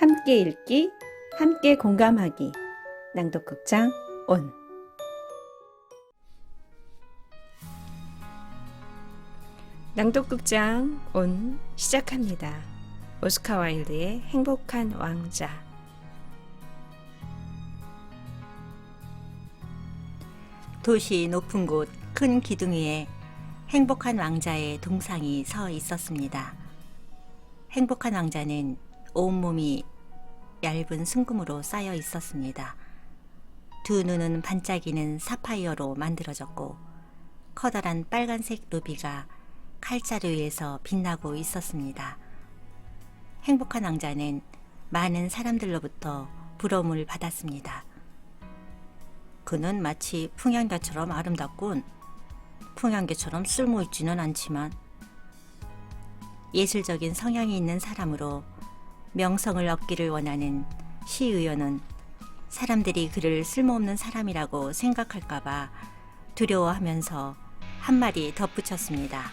함께 읽기, 함께 공감하기. 낭독극장 온. 낭독극장 온 시작합니다. 오스카 와일드의 행복한 왕자. 도시 높은 곳 큰 기둥 위에 행복한 왕자의 동상이 서 있었습니다. 행복한 왕자는 온몸이 얇은 순금으로 쌓여 있었습니다. 두 눈은 반짝이는 사파이어로 만들어졌고 커다란 빨간색 루비가 칼자루 위에서 빛나고 있었습니다. 행복한 왕자는 많은 사람들로부터 부러움을 받았습니다. 그는 마치 풍향계처럼 아름답군. 풍향계처럼 쓸모있지는 않지만 예술적인 성향이 있는 사람으로 명성을 얻기를 원하는 시의원은 사람들이 그를 쓸모없는 사람이라고 생각할까봐 두려워하면서 한마디 덧붙였습니다.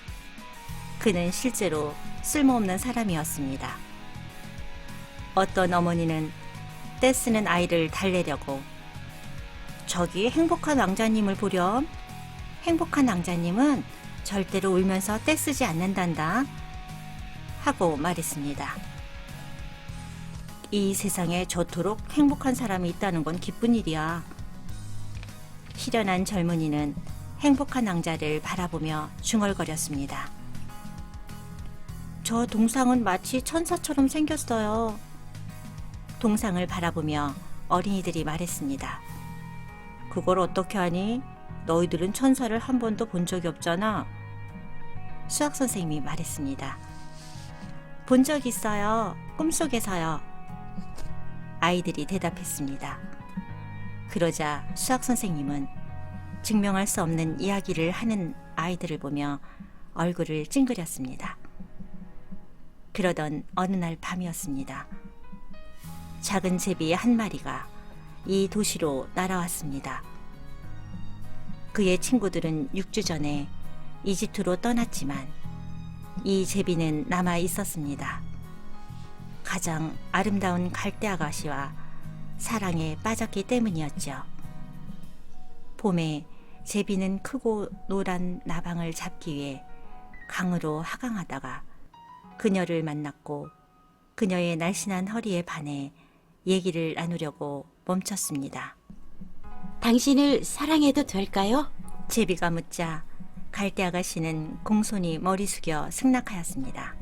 그는 실제로 쓸모없는 사람이었습니다. 어떤 어머니는 떼쓰는 아이를 달래려고 저기 행복한 왕자님을 보렴. 행복한 왕자님은 절대로 울면서 떼쓰지 않는단다 하고 말했습니다. 이 세상에 저토록 행복한 사람이 있다는 건 기쁜 일이야. 희련한 젊은이는 행복한 왕자를 바라보며 중얼거렸습니다. 저 동상은 마치 천사처럼 생겼어요. 동상을 바라보며 어린이들이 말했습니다. 그걸 어떻게 하니? 너희들은 천사를 한 번도 본 적이 없잖아. 수학 선생님이 말했습니다. 본 적 있어요. 꿈속에서요. 아이들이 대답했습니다. 그러자 수학 선생님은 증명할 수 없는 이야기를 하는 아이들을 보며 얼굴을 찡그렸습니다. 그러던 어느 날 밤이었습니다. 작은 제비 한 마리가 이 도시로 날아왔습니다. 그의 친구들은 6주 전에 이집트로 떠났지만 이 제비는 남아 있었습니다. 가장 아름다운 갈대 아가씨와 사랑에 빠졌기 때문이었죠. 봄에 제비는 크고 노란 나방을 잡기 위해 강으로 하강하다가 그녀를 만났고 그녀의 날씬한 허리에 반해 얘기를 나누려고 멈췄습니다. 당신을 사랑해도 될까요? 제비가 묻자 갈대 아가씨는 공손히 머리 숙여 승낙하였습니다.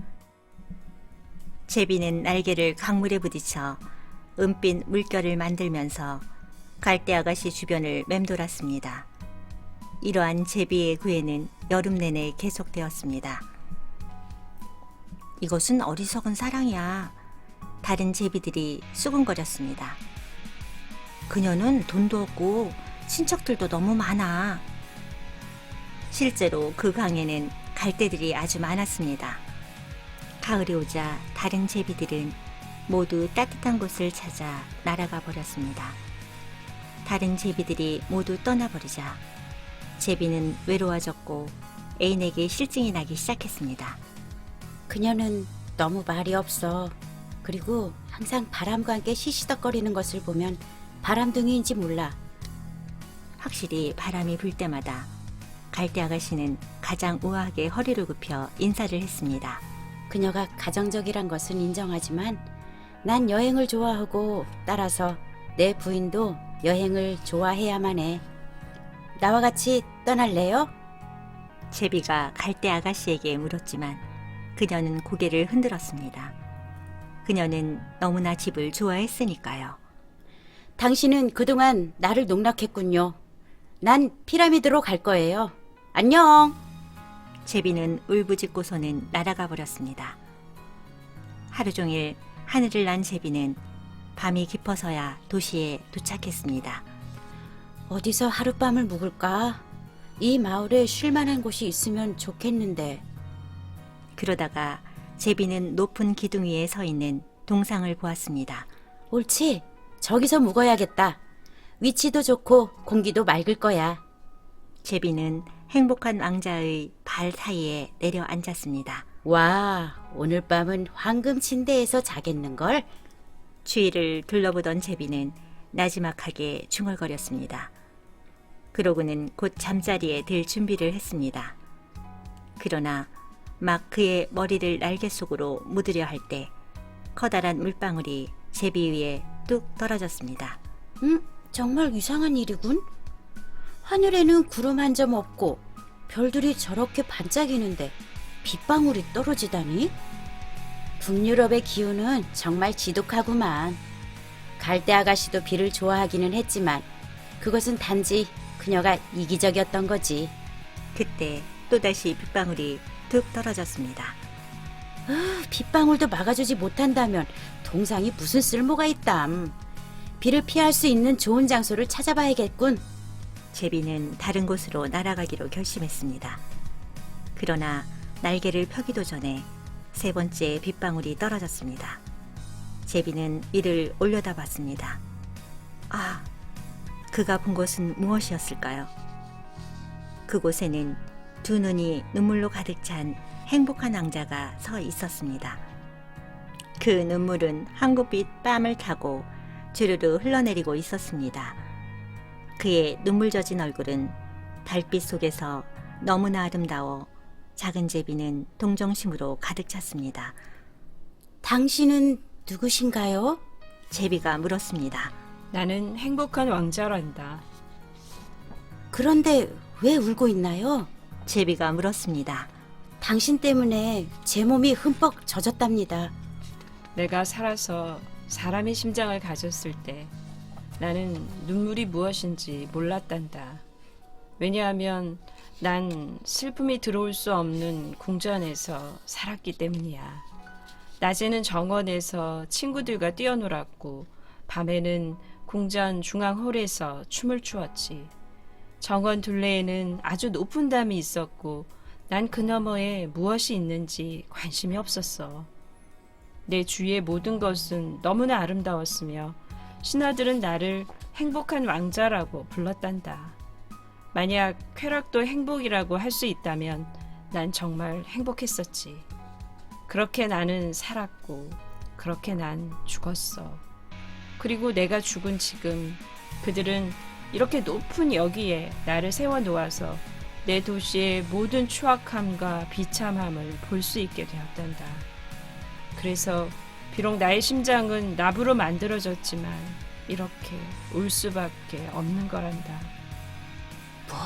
제비는 날개를 강물에 부딪혀 은빛 물결을 만들면서 갈대 아가씨 주변을 맴돌았습니다. 이러한 제비의 구애는 여름 내내 계속되었습니다. 이것은 어리석은 사랑이야. 다른 제비들이 수군거렸습니다. 그녀는 돈도 없고 친척들도 너무 많아. 실제로 그 강에는 갈대들이 아주 많았습니다. 가을이 오자 다른 제비들은 모두 따뜻한 곳을 찾아 날아가 버렸습니다. 다른 제비들이 모두 떠나버리자 제비는 외로워졌고 애인에게 실증이 나기 시작했습니다. 그녀는 너무 말이 없어. 그리고 항상 바람과 함께 시시덕거리는 것을 보면 바람둥이인지 몰라. 확실히 바람이 불 때마다 갈대 아가씨는 가장 우아하게 허리를 굽혀 인사를 했습니다. 그녀가 가정적이란 것은 인정하지만 난 여행을 좋아하고 따라서 내 부인도 여행을 좋아해야만 해. 나와 같이 떠날래요? 제비가 갈대 아가씨에게 물었지만 그녀는 고개를 흔들었습니다. 그녀는 너무나 집을 좋아했으니까요. 당신은 그동안 나를 농락했군요. 난 피라미드로 갈 거예요. 안녕. 제비는 울부짖고서는 날아가 버렸습니다. 하루 종일 하늘을 난 제비는 밤이 깊어서야 도시에 도착했습니다. 어디서 하룻밤을 묵을까? 이 마을에 쉴 만한 곳이 있으면 좋겠는데. 그러다가 제비는 높은 기둥 위에 서 있는 동상을 보았습니다. 옳지. 저기서 묵어야겠다. 위치도 좋고 공기도 맑을 거야. 제비는 행복한 왕자의 발 사이에 내려앉았습니다. 와, 오늘 밤은 황금 침대에서 자겠는걸? 주위를 둘러보던 제비는 나지막하게 중얼거렸습니다. 그러고는 곧 잠자리에 들 준비를 했습니다. 그러나 막 그의 머리를 날개 속으로 묻으려 할 때 커다란 물방울이 제비 위에 뚝 떨어졌습니다. 정말 이상한 일이군. 하늘에는 구름 한 점 없고 별들이 저렇게 반짝이는데 빗방울이 떨어지다니? 북유럽의 기후는 정말 지독하구만. 갈대 아가씨도 비를 좋아하기는 했지만 그것은 단지 그녀가 이기적이었던 거지. 그때 또다시 빗방울이 뚝 떨어졌습니다. 빗방울도 막아주지 못한다면 동상이 무슨 쓸모가 있담. 비를 피할 수 있는 좋은 장소를 찾아봐야겠군. 제비는 다른 곳으로 날아가기로 결심했습니다. 그러나 날개를 펴기도 전에 세 번째 빗방울이 떨어졌습니다. 제비는 이를 올려다봤습니다. 아, 그가 본 것은 무엇이었을까요? 그곳에는 두 눈이 눈물로 가득 찬 행복한 왕자가 서 있었습니다. 그 눈물은 황급빛 뺨을 타고 주르르 흘러내리고 있었습니다. 그의 눈물 젖은 얼굴은 달빛 속에서 너무나 아름다워 작은 제비는 동정심으로 가득 찼습니다. 당신은 누구신가요? 제비가 물었습니다. 나는 행복한 왕자란다. 그런데 왜 울고 있나요? 제비가 물었습니다. 당신 때문에 제 몸이 흠뻑 젖었답니다. 내가 살아서 사람의 심장을 가졌을 때 나는 눈물이 무엇인지 몰랐단다. 왜냐하면 난 슬픔이 들어올 수 없는 궁전에서 살았기 때문이야. 낮에는 정원에서 친구들과 뛰어놀았고 밤에는 궁전 중앙홀에서 춤을 추었지. 정원 둘레에는 아주 높은 담이 있었고 난 그 너머에 무엇이 있는지 관심이 없었어. 내 주위의 모든 것은 너무나 아름다웠으며 신하들은 나를 행복한 왕자라고 불렀단다. 만약 쾌락도 행복이라고 할 수 있다면 난 정말 행복했었지. 그렇게 나는 살았고 그렇게 난 죽었어. 그리고 내가 죽은 지금 그들은 이렇게 높은 여기에 나를 세워놓아서 내 도시의 모든 추악함과 비참함을 볼 수 있게 되었단다. 그래서 비록 나의 심장은 나부로 만들어졌지만 이렇게 울 수밖에 없는 거란다. 뭐?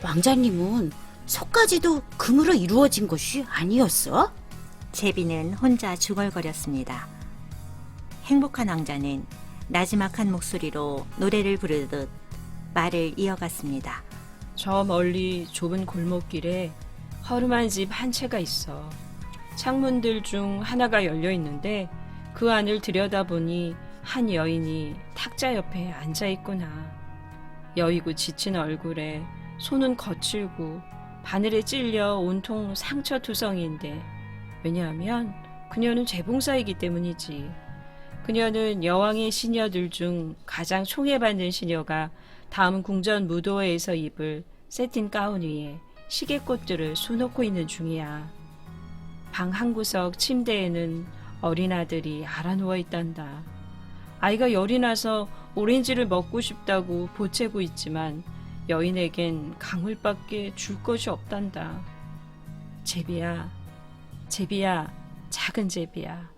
왕자님은 속까지도 금으로 이루어진 것이 아니었어? 제비는 혼자 중얼거렸습니다. 행복한 왕자는 나지막한 목소리로 노래를 부르듯 말을 이어갔습니다. 저 멀리 좁은 골목길에 허름한 집 한 채가 있어. 창문들 중 하나가 열려 있는데 그 안을 들여다보니 한 여인이 탁자 옆에 앉아 있구나. 여이고 지친 얼굴에 손은 거칠고 바늘에 찔려 온통 상처투성이인데 왜냐하면 그녀는 재봉사이기 때문이지. 그녀는 여왕의 시녀들 중 가장 총애받는 시녀가 다음 궁전 무도회에서 입을 세틴 가운 위에 시계꽃들을 수놓고 있는 중이야. 방 한 구석 침대에는 어린 아들이 알아누워 있단다. 아이가 열이 나서 오렌지를 먹고 싶다고 보채고 있지만 여인에겐 강물밖에 줄 것이 없단다. 제비야, 제비야, 작은 제비야.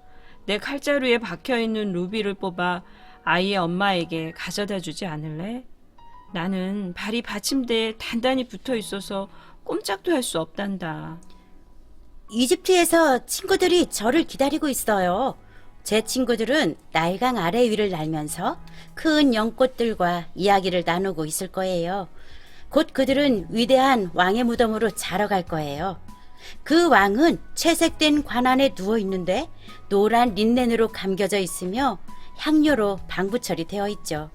내 칼자루에 박혀있는 루비를 뽑아 아이의 엄마에게 가져다 주지 않을래? 나는 발이 받침대에 단단히 붙어 있어서 꼼짝도 할 수 없단다. 이집트에서 친구들이 저를 기다리고 있어요. 제 친구들은 나일강 아래 위를 날면서 큰 연꽃들과 이야기를 나누고 있을 거예요. 곧 그들은 위대한 왕의 무덤으로 자러 갈 거예요. 그 왕은 채색된 관안에 누워 있는데 노란 린넨으로 감겨져 있으며 향료로 방부철이 되어 있죠.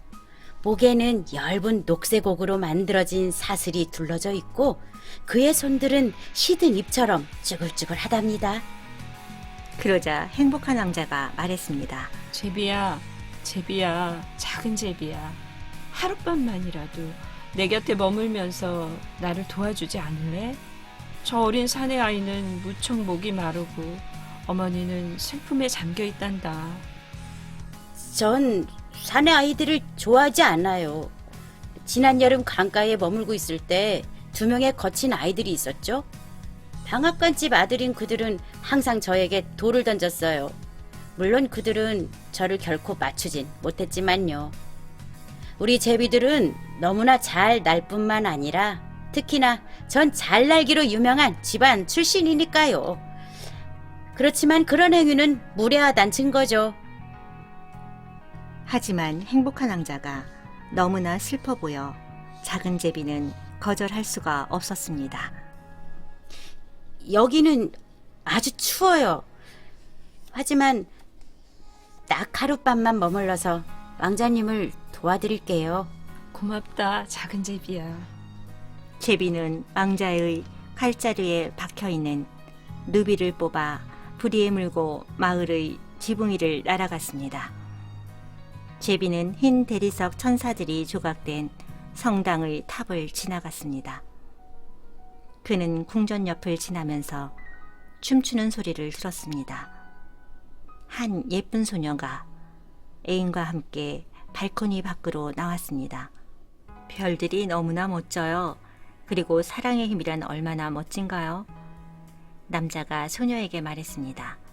목에는 엷은 녹색옥으로 만들어진 사슬이 둘러져 있고 그의 손들은 시든 잎처럼 쭈글쭈글하답니다. 그러자 행복한 왕자가 말했습니다. 제비야, 제비야, 작은 제비야. 하룻밤만이라도 내 곁에 머물면서 나를 도와주지 않을래? 저 어린 사내 아이는 무척 목이 마르고 어머니는 슬픔에 잠겨 있단다. 전 사내 아이들을 좋아하지 않아요. 지난 여름 강가에 머물고 있을 때 2명의 거친 아이들이 있었죠. 방앗간집 아들인 그들은 항상 저에게 돌을 던졌어요. 물론 그들은 저를 결코 맞추진 못했지만요. 우리 제비들은 너무나 잘 날 뿐만 아니라 특히나 전 잘 날기로 유명한 집안 출신이니까요. 그렇지만 그런 행위는 무례하단 증거죠. 하지만 행복한 왕자가 너무나 슬퍼 보여 작은 제비는 거절할 수가 없었습니다. 여기는 아주 추워요. 하지만 딱 하룻밤만 머물러서 왕자님을 도와드릴게요. 고맙다, 작은 제비야. 제비는 왕자의 칼자루에 박혀있는 누비를 뽑아 부리에 물고 마을의 지붕 위를 날아갔습니다. 제비는 흰 대리석 천사들이 조각된 성당의 탑을 지나갔습니다. 그는 궁전 옆을 지나면서 춤추는 소리를 들었습니다. 한 예쁜 소녀가 애인과 함께 발코니 밖으로 나왔습니다. 별들이 너무나 멋져요. 그리고 사랑의 힘이란 얼마나 멋진가요? 남자가 소녀에게 말했습니다.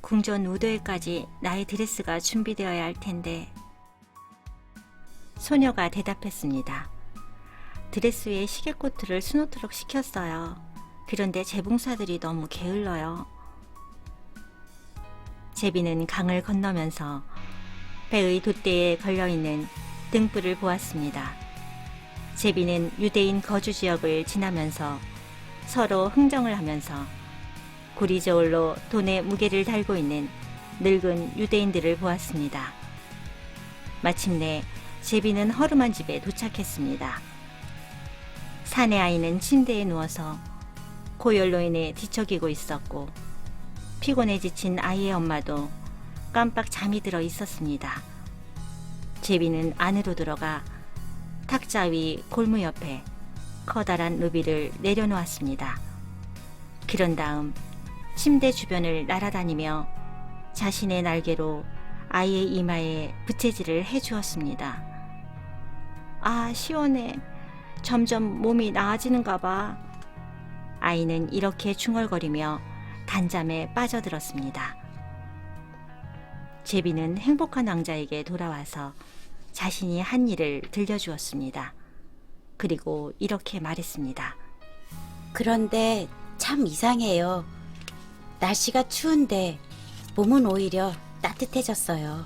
궁전 우도회까지 나의 드레스가 준비되어야 할 텐데. 소녀가 대답했습니다. 드레스 위에 시계코트를 수놓도록 시켰어요. 그런데 재봉사들이 너무 게을러요. 제비는 강을 건너면서 배의 돛대에 걸려있는 등불을 보았습니다. 제비는 유대인 거주 지역을 지나면서 서로 흥정을 하면서 구리 저울로 돈의 무게를 달고 있는 늙은 유대인들을 보았습니다. 마침내 제비는 허름한 집에 도착했습니다. 사내 아이는 침대에 누워서 고열로 인해 뒤척이고 있었고 피곤해 지친 아이의 엄마도 깜빡 잠이 들어 있었습니다. 제비는 안으로 들어가 탁자 위 골무 옆에 커다란 루비를 내려놓았습니다. 그런 다음 침대 주변을 날아다니며 자신의 날개로 아이의 이마에 부채질을 해주었습니다. 아, 시원해. 점점 몸이 나아지는가 봐. 아이는 이렇게 중얼거리며 단잠에 빠져들었습니다. 제비는 행복한 왕자에게 돌아와서 자신이 한 일을 들려주었습니다. 그리고 이렇게 말했습니다. 그런데 참 이상해요. 날씨가 추운데 몸은 오히려 따뜻해졌어요.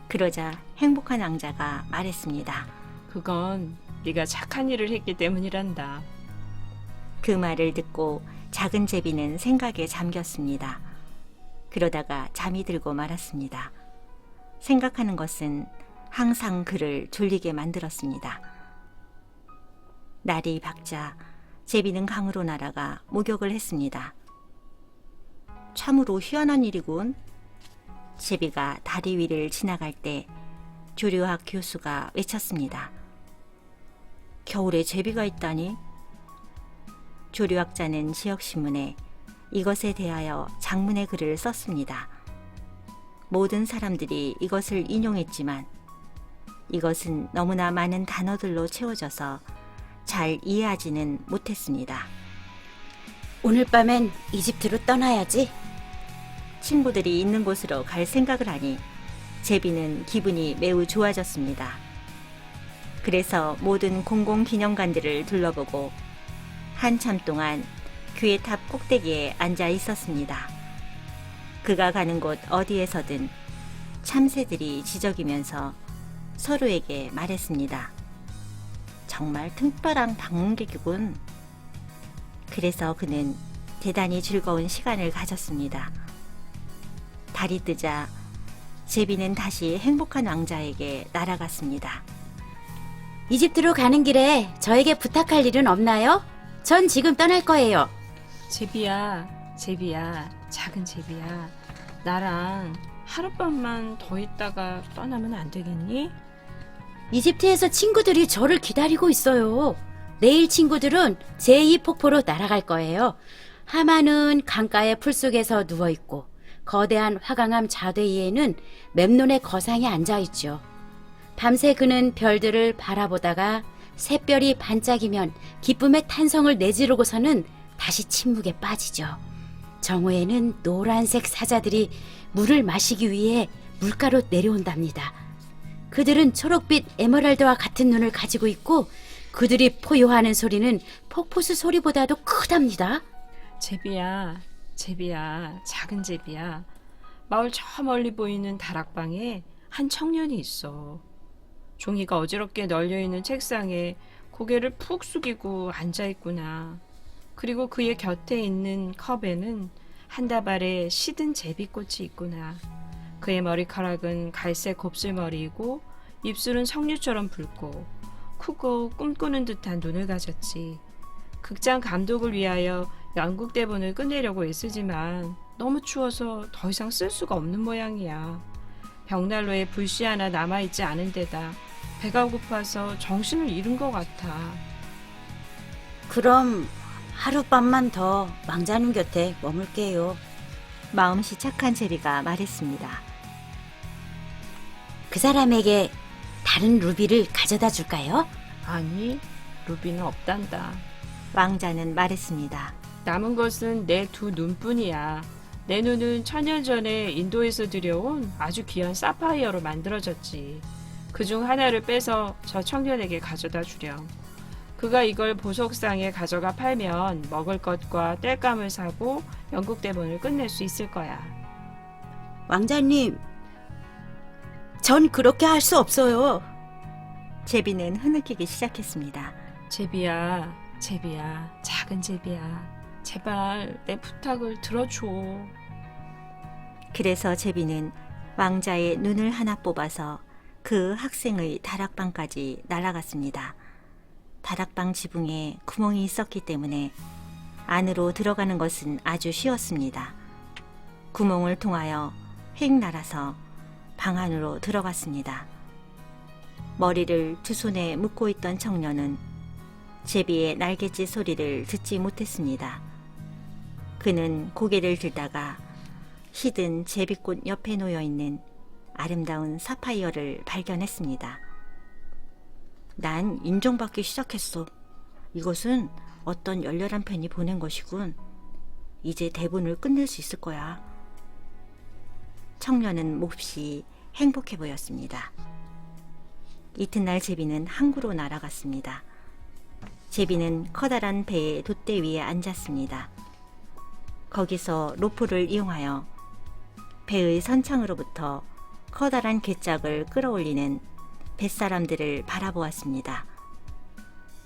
그러자 행복한 왕자가 말했습니다. 그건 네가 착한 일을 했기 때문이란다. 그 말을 듣고 작은 제비는 생각에 잠겼습니다. 그러다가 잠이 들고 말았습니다. 생각하는 것은 항상 그를 졸리게 만들었습니다. 날이 밝자 제비는 강으로 날아가 목욕을 했습니다. 참으로 희한한 일이군. 제비가 다리 위를 지나갈 때 조류학 교수가 외쳤습니다. 겨울에 제비가 있다니? 조류학자는 지역신문에 이것에 대하여 장문의 글을 썼습니다. 모든 사람들이 이것을 인용했지만 이것은 너무나 많은 단어들로 채워져서 잘 이해하지는 못했습니다. 오늘 밤엔 이집트로 떠나야지. 친구들이 있는 곳으로 갈 생각을 하니 제비는 기분이 매우 좋아졌습니다. 그래서 모든 공공기념관들을 둘러보고 한참 동안 교회 탑 꼭대기에 앉아 있었습니다. 그가 가는 곳 어디에서든 참새들이 지저귀면서 서로에게 말했습니다. 정말 특별한 방문객이군. 그래서 그는 대단히 즐거운 시간을 가졌습니다. 달이 뜨자 제비는 다시 행복한 왕자에게 날아갔습니다. 이집트로 가는 길에 저에게 부탁할 일은 없나요? 전 지금 떠날 거예요. 제비야, 제비야, 작은 제비야. 나랑 하룻밤만 더 있다가 떠나면 안 되겠니? 이집트에서 친구들이 저를 기다리고 있어요. 내일 친구들은 제2폭포로 날아갈 거예요. 하마는 강가의 풀 속에서 누워있고 거대한 화강암 자대 위에는 맵논의 거상이 앉아있죠. 밤새 그는 별들을 바라보다가 샛별이 반짝이면 기쁨의 탄성을 내지르고서는 다시 침묵에 빠지죠. 정오에는 노란색 사자들이 물을 마시기 위해 물가로 내려온답니다. 그들은 초록빛 에메랄드와 같은 눈을 가지고 있고 그들이 포효하는 소리는 폭포수 소리보다도 크답니다. 제비야, 제비야, 작은 제비야. 마을 저 멀리 보이는 다락방에 한 청년이 있어. 종이가 어지럽게 널려있는 책상에 고개를 푹 숙이고 앉아있구나. 그리고 그의 곁에 있는 컵에는 한 다발의 시든 제비꽃이 있구나. 그의 머리카락은 갈색 곱슬머리이고 입술은 석류처럼 붉고 크고 꿈꾸는 듯한 눈을 가졌지. 극장 감독을 위하여 연극 대본을 끝내려고 애쓰지만 너무 추워서 더 이상 쓸 수가 없는 모양이야. 벽난로에 불씨 하나 남아있지 않은 데다 배가 고파서 정신을 잃은 것 같아. 그럼 하룻밤만 더 왕자님 곁에 머물게요. 마음씨 착한 제비가 말했습니다. 그 사람에게 다른 루비를 가져다 줄까요? 아니, 루비는 없단다. 왕자는 말했습니다. 남은 것은 내 두 눈뿐이야. 내 눈은 천년 전에 인도에서 들여온 아주 귀한 사파이어로 만들어졌지. 그중 하나를 빼서 저 청년에게 가져다 주렴. 그가 이걸 보석상에 가져가 팔면 먹을 것과 땔감을 사고 연극 대본을 끝낼 수 있을 거야. 왕자님, 전 그렇게 할 수 없어요. 제비는 흐느끼기 시작했습니다. 제비야, 제비야, 작은 제비야. 제발 내 부탁을 들어줘. 그래서 제비는 왕자의 눈을 하나 뽑아서 그 학생의 다락방까지 날아갔습니다. 다락방 지붕에 구멍이 있었기 때문에 안으로 들어가는 것은 아주 쉬웠습니다. 구멍을 통하여 휙 날아서 방 안으로 들어갔습니다. 머리를 두 손에 묶고 있던 청년은 제비의 날갯짓 소리를 듣지 못했습니다. 그는 고개를 들다가 시든 제비꽃 옆에 놓여있는 아름다운 사파이어를 발견했습니다. 난 인정받기 시작했어. 이것은 어떤 열렬한 팬이 보낸 것이군. 이제 대본을 끝낼 수 있을 거야. 청년은 몹시 행복해 보였습니다. 이튿날 제비는 항구로 날아갔습니다. 제비는 커다란 배의 돛대 위에 앉았습니다. 거기서 로프를 이용하여 배의 선창으로부터 커다란 괴짝을 끌어올리는 뱃사람들을 바라보았습니다.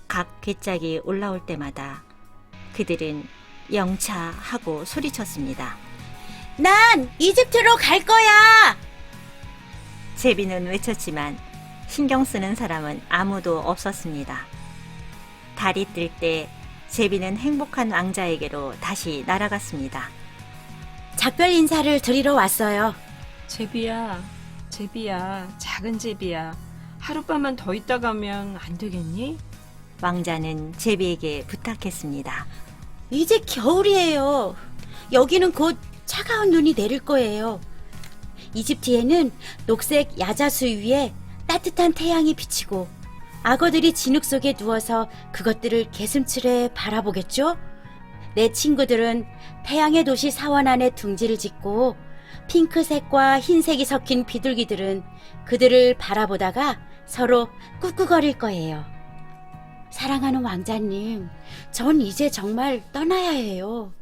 각 괴짝이 올라올 때마다 그들은 영차 하고 소리쳤습니다. 난 이집트로 갈 거야! 제비는 외쳤지만 신경 쓰는 사람은 아무도 없었습니다. 달이 뜰 때 제비는 행복한 왕자에게로 다시 날아갔습니다. 작별 인사를 드리러 왔어요. 제비야, 제비야, 작은 제비야. 하룻밤만 더 있다 가면 안 되겠니? 왕자는 제비에게 부탁했습니다. 이제 겨울이에요. 여기는 곧 차가운 눈이 내릴 거예요. 이집트에는 녹색 야자수 위에 따뜻한 태양이 비치고 악어들이 진흙 속에 누워서 그것들을 개슴츠레 바라보겠죠? 내 친구들은 태양의 도시 사원 안에 둥지를 짓고 핑크색과 흰색이 섞인 비둘기들은 그들을 바라보다가 서로 꾹꾹거릴 거예요. 사랑하는 왕자님, 전 이제 정말 떠나야 해요.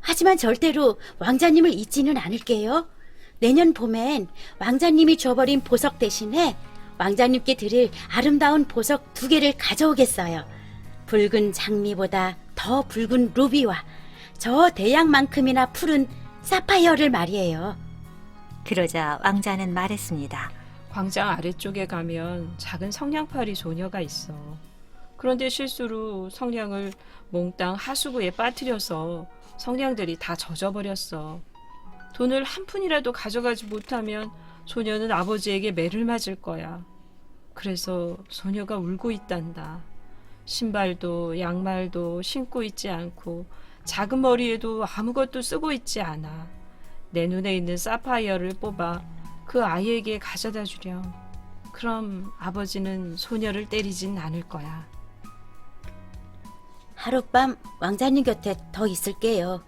하지만 절대로 왕자님을 잊지는 않을게요. 내년 봄엔 왕자님이 줘버린 보석 대신에 왕자님께 드릴 아름다운 보석 2개를 가져오겠어요. 붉은 장미보다 더 붉은 루비와 저 대양만큼이나 푸른 사파이어를 말이에요. 그러자 왕자는 말했습니다. 광장 아래쪽에 가면 작은 성냥팔이 소녀가 있어. 그런데 실수로 성냥을 몽땅 하수구에 빠뜨려서 성냥들이 다 젖어버렸어. 돈을 한 푼이라도 가져가지 못하면 소녀는 아버지에게 매를 맞을 거야. 그래서 소녀가 울고 있단다. 신발도 양말도 신고 있지 않고 작은 머리에도 아무것도 쓰고 있지 않아. 내 눈에 있는 사파이어를 뽑아 그 아이에게 가져다 주렴. 그럼 아버지는 소녀를 때리진 않을 거야. 하룻밤 왕자님 곁에 더 있을게요.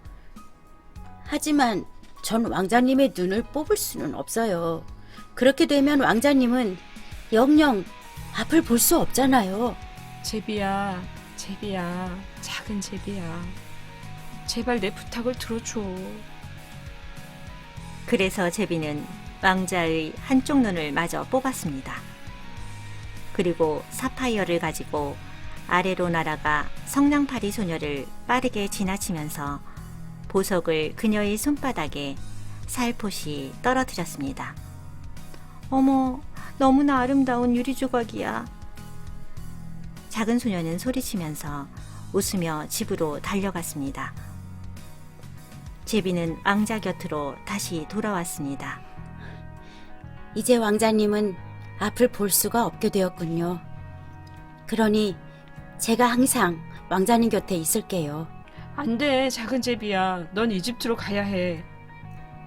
하지만 전 왕자님의 눈을 뽑을 수는 없어요. 그렇게 되면 왕자님은 영영 앞을 볼 수 없잖아요. 제비야, 제비야, 작은 제비야. 제발 내 부탁을 들어줘. 그래서 제비는 왕자의 한쪽 눈을 마저 뽑았습니다. 그리고 사파이어를 가지고 아래로 날아가 성냥팔이 소녀를 빠르게 지나치면서 보석을 그녀의 손바닥에 살포시 떨어뜨렸습니다. 어머, 너무나 아름다운 유리 조각이야. 작은 소녀는 소리치면서 웃으며 집으로 달려갔습니다. 제비는 왕자 곁으로 다시 돌아왔습니다. 이제 왕자님은 앞을 볼 수가 없게 되었군요. 그러니 제가 항상 왕자님 곁에 있을게요. 안 돼, 작은 제비야. 넌 이집트로 가야 해.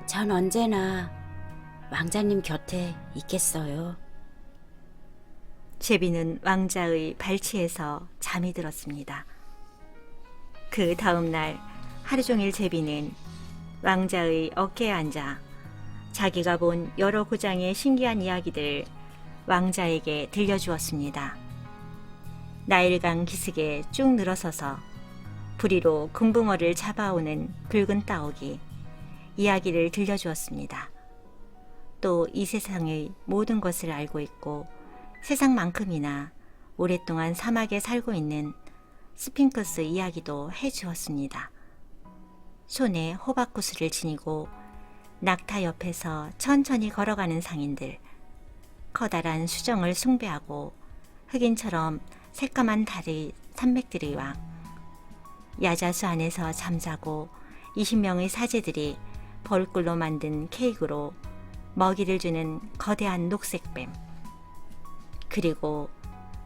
전 언제나 왕자님 곁에 있겠어요. 제비는 왕자의 발치에서 잠이 들었습니다. 그 다음 날 하루 종일 제비는 왕자의 어깨에 앉아 자기가 본 여러 구장의 신기한 이야기들 왕자에게 들려주었습니다. 나일강 기슭에 쭉 늘어서서 부리로 금붕어를 잡아오는 붉은 따옥이 이야기를 들려주었습니다. 또 이 세상의 모든 것을 알고 있고 세상만큼이나 오랫동안 사막에 살고 있는 스핑크스 이야기도 해주었습니다. 손에 호박구슬을 지니고 낙타 옆에서 천천히 걸어가는 상인들, 커다란 수정을 숭배하고 흑인처럼 새까만 달의 산맥들의 왕, 야자수 안에서 잠자고 20명의 사제들이 벌꿀로 만든 케이크로 먹이를 주는 거대한 녹색뱀, 그리고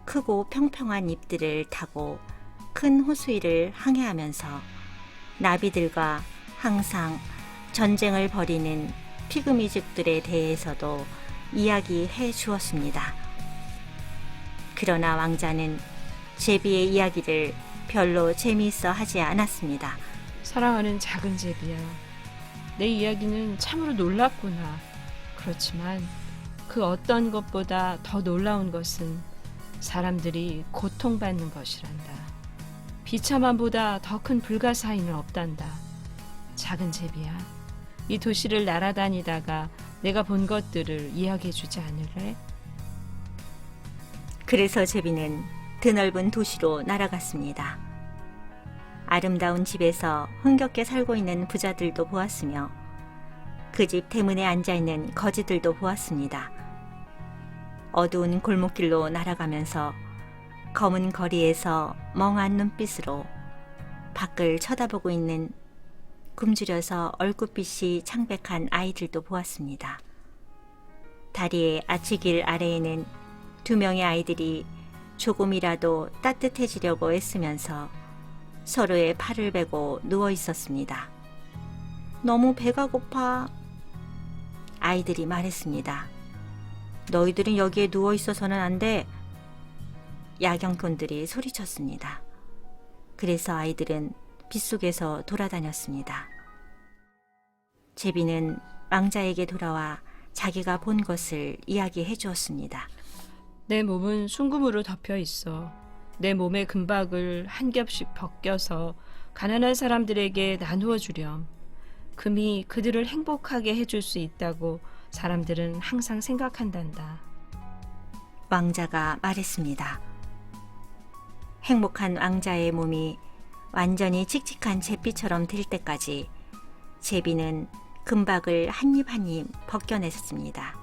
크고 평평한 잎들을 타고 큰 호수위를 항해하면서 나비들과 항상 전쟁을 벌이는 피그미족들에 대해서도 이야기해 주었습니다. 그러나 왕자는 제비의 이야기를 별로 재미있어 하지 않았습니다. 사랑하는 작은 제비야. 내 이야기는 참으로 놀랍구나. 그렇지만 그 어떤 것보다 더 놀라운 것은 사람들이 고통받는 것이란다. 비참함보다 더 큰 불가사의는 없단다. 작은 제비야, 이 도시를 날아다니다가 내가 본 것들을 이야기해 주지 않을래? 그래서 제비는 드넓은 도시로 날아갔습니다. 아름다운 집에서 흥겹게 살고 있는 부자들도 보았으며 그 집 대문에 앉아있는 거지들도 보았습니다. 어두운 골목길로 날아가면서 검은 거리에서 멍한 눈빛으로 밖을 쳐다보고 있는 굶주려서 얼굴빛이 창백한 아이들도 보았습니다. 다리의 아치길 아래에는 2명의 아이들이 조금이라도 따뜻해지려고 애쓰면서 서로의 팔을 베고 누워 있었습니다. 너무 배가 고파. 아이들이 말했습니다. 너희들은 여기에 누워 있어서는 안 돼. 야경꾼들이 소리쳤습니다. 그래서 아이들은 빗속에서 돌아다녔습니다. 제비는 왕자에게 돌아와 자기가 본 것을 이야기해 주었습니다. 내 몸은 순금으로 덮여 있어. 내 몸의 금박을 한 겹씩 벗겨서 가난한 사람들에게 나누어 주렴. 금이 그들을 행복하게 해줄 수 있다고 사람들은 항상 생각한단다. 왕자가 말했습니다. 행복한 왕자의 몸이 완전히 칙칙한 제비처럼 될 때까지 제비는 금박을 한 입 한 입 벗겨냈습니다.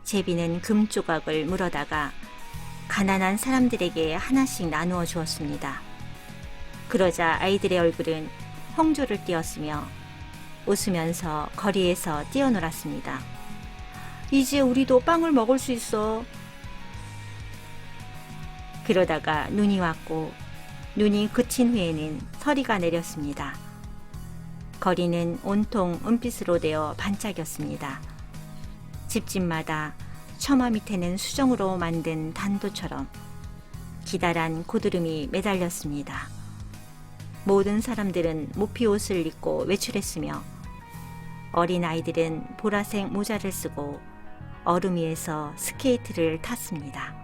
제비는 금 조각을 물어다가 가난한 사람들에게 하나씩 나누어 주었습니다. 그러자 아이들의 얼굴은 홍조를 띄었으며 웃으면서 거리에서 뛰어놀았습니다. 이제 우리도 빵을 먹을 수 있어. 그러다가 눈이 왔고 눈이 그친 후에는 서리가 내렸습니다. 거리는 온통 은빛으로 되어 반짝였습니다. 집집마다 처마 밑에는 수정으로 만든 단도처럼 기다란 고드름이 매달렸습니다. 모든 사람들은 모피옷을 입고 외출했으며 어린 아이들은 보라색 모자를 쓰고 얼음 위에서 스케이트를 탔습니다.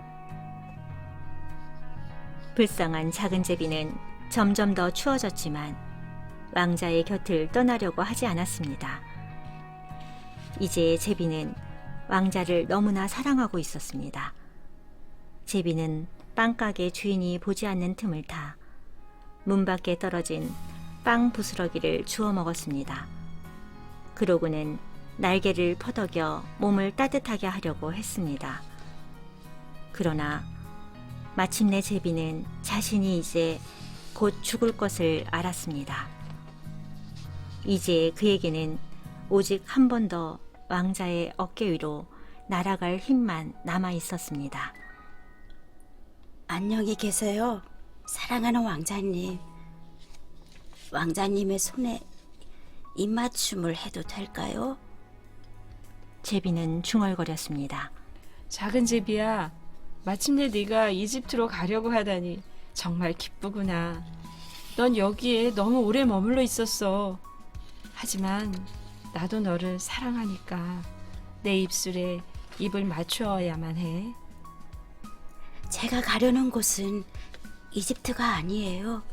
불쌍한 작은 제비는 점점 더 추워졌지만 왕자의 곁을 떠나려고 하지 않았습니다. 이제 제비는 왕자를 너무나 사랑하고 있었습니다. 제비는 빵가게 주인이 보지 않는 틈을 타 문 밖에 떨어진 빵 부스러기를 주워 먹었습니다. 그러고는 날개를 퍼덕여 몸을 따뜻하게 하려고 했습니다. 그러나 마침내 제비는 자신이 이제 곧 죽을 것을 알았습니다. 이제 그에게는 오직 한 번 더 왕자의 어깨 위로 날아갈 힘만 남아 있었습니다. 안녕히 계세요. 사랑하는 왕자님. 왕자님의 손에 입맞춤을 해도 될까요? 제비는 중얼거렸습니다. 작은 제비야, 마침내 네가 이집트로 가려고 하다니 정말 기쁘구나. 넌 여기에 너무 오래 머물러 있었어. 하지만 나도 너를 사랑하니까 내 입술에 입을 맞추어야만 해. 제가 가려는 곳은 이집트가 아니에요.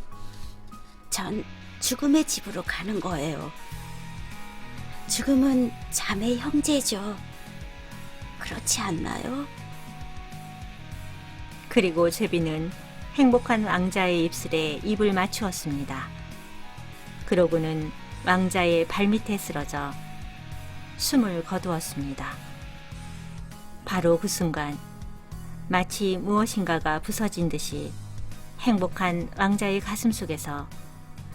전 죽음의 집으로 가는 거예요. 죽음은 자매 형제죠. 그렇지 않나요? 그리고 제비는 행복한 왕자의 입술에 입을 맞추었습니다. 그러고는 왕자의 발밑에 쓰러져 숨을 거두었습니다. 바로 그 순간 마치 무엇인가가 부서진 듯이 행복한 왕자의 가슴 속에서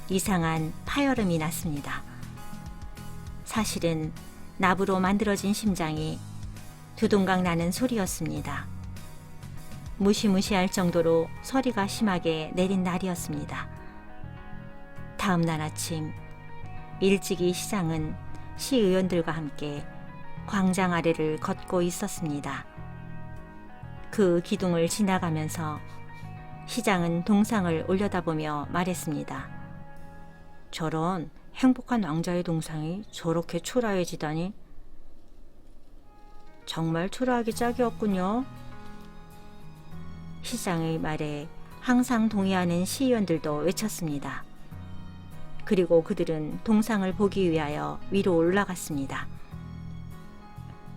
이상한 파열음이 났습니다. 사실은 나무로 만들어진 심장이 두둥강 나는 소리였습니다. 무시무시할 정도로 소리가 심하게 내린 날이었습니다. 다음 날 아침 일찍이 시장은 시의원들과 함께 광장 아래를 걷고 있었습니다. 그 기둥을 지나가면서 시장은 동상을 올려다보며 말했습니다. 저런 행복한 왕자의 동상이 저렇게 초라해지다니 정말 초라하기 짝이 없군요. 시장의 말에 항상 동의하는 시의원들도 외쳤습니다. 그리고 그들은 동상을 보기 위하여 위로 올라갔습니다.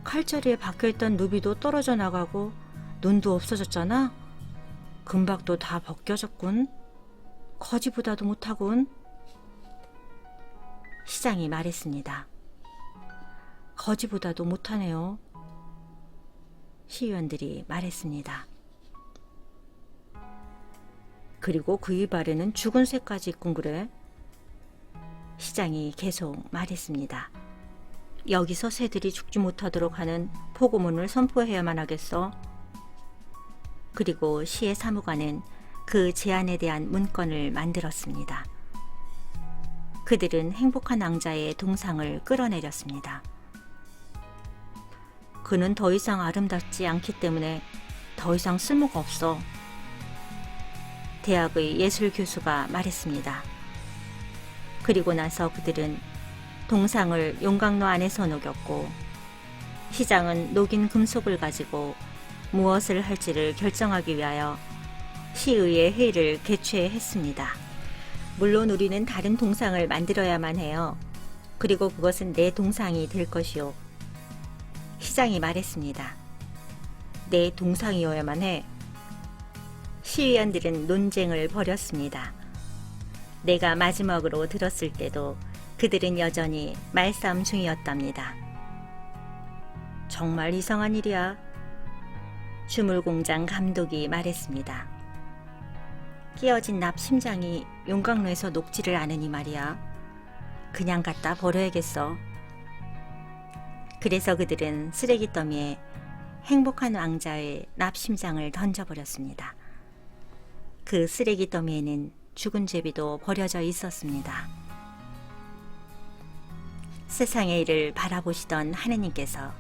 칼자루에 박혀있던 누비도 떨어져 나가고 눈도 없어졌잖아. 금박도 다 벗겨졌군. 거지보다도 못하군. 시장이 말했습니다. 거지보다도 못하네요. 시의원들이 말했습니다. 그리고 그 입 아래는 죽은 새까지 있군 그래. 시장이 계속 말했습니다. 여기서 새들이 죽지 못하도록 하는 포고문을 선포해야만 하겠어. 그리고 시의 사무관은 그 제안에 대한 문건을 만들었습니다. 그들은 행복한 왕자의 동상을 끌어내렸습니다. 그는 더 이상 아름답지 않기 때문에 더 이상 쓸모가 없어. 대학의 예술 교수가 말했습니다. 그리고 나서 그들은 동상을 용광로 안에서 녹였고 시장은 녹인 금속을 가지고 무엇을 할지를 결정하기 위하여 시의회 회의를 개최했습니다. 물론 우리는 다른 동상을 만들어야만 해요. 그리고 그것은 내 동상이 될 것이요. 시장이 말했습니다. 내 동상이어야만 해. 시의원들은 논쟁을 벌였습니다. 내가 마지막으로 들었을 때도 그들은 여전히 말싸움 중이었답니다. 정말 이상한 일이야. 주물공장 감독이 말했습니다. 끼어진 납 심장이 용광로에서 녹지를 않으니 말이야. 그냥 갖다 버려야겠어. 그래서 그들은 쓰레기 더미에 행복한 왕자의 납 심장을 던져버렸습니다. 그 쓰레기 더미에는 죽은 제비도 버려져 있었습니다. 세상의 일을 바라보시던 하느님께서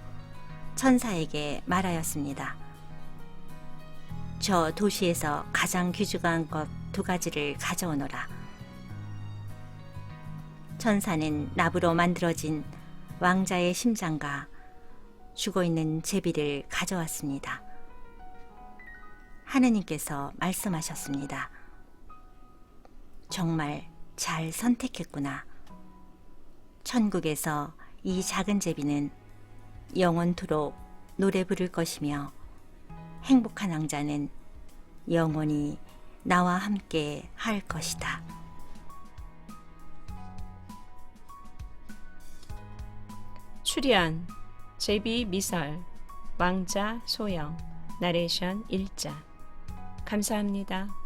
천사에게 말하였습니다. 저 도시에서 가장 귀중한 것 2가지를 가져오너라. 천사는 납으로 만들어진 왕자의 심장과 죽어있는 제비를 가져왔습니다. 하느님께서 말씀하셨습니다. 정말 잘 선택했구나. 천국에서 이 작은 제비는 영원토록 노래 부를 것이며 행복한 왕자는 영원히 나와 함께 할 것이다. 출연 제비 미설, 왕자 소영, 나레이션 일자. 감사합니다.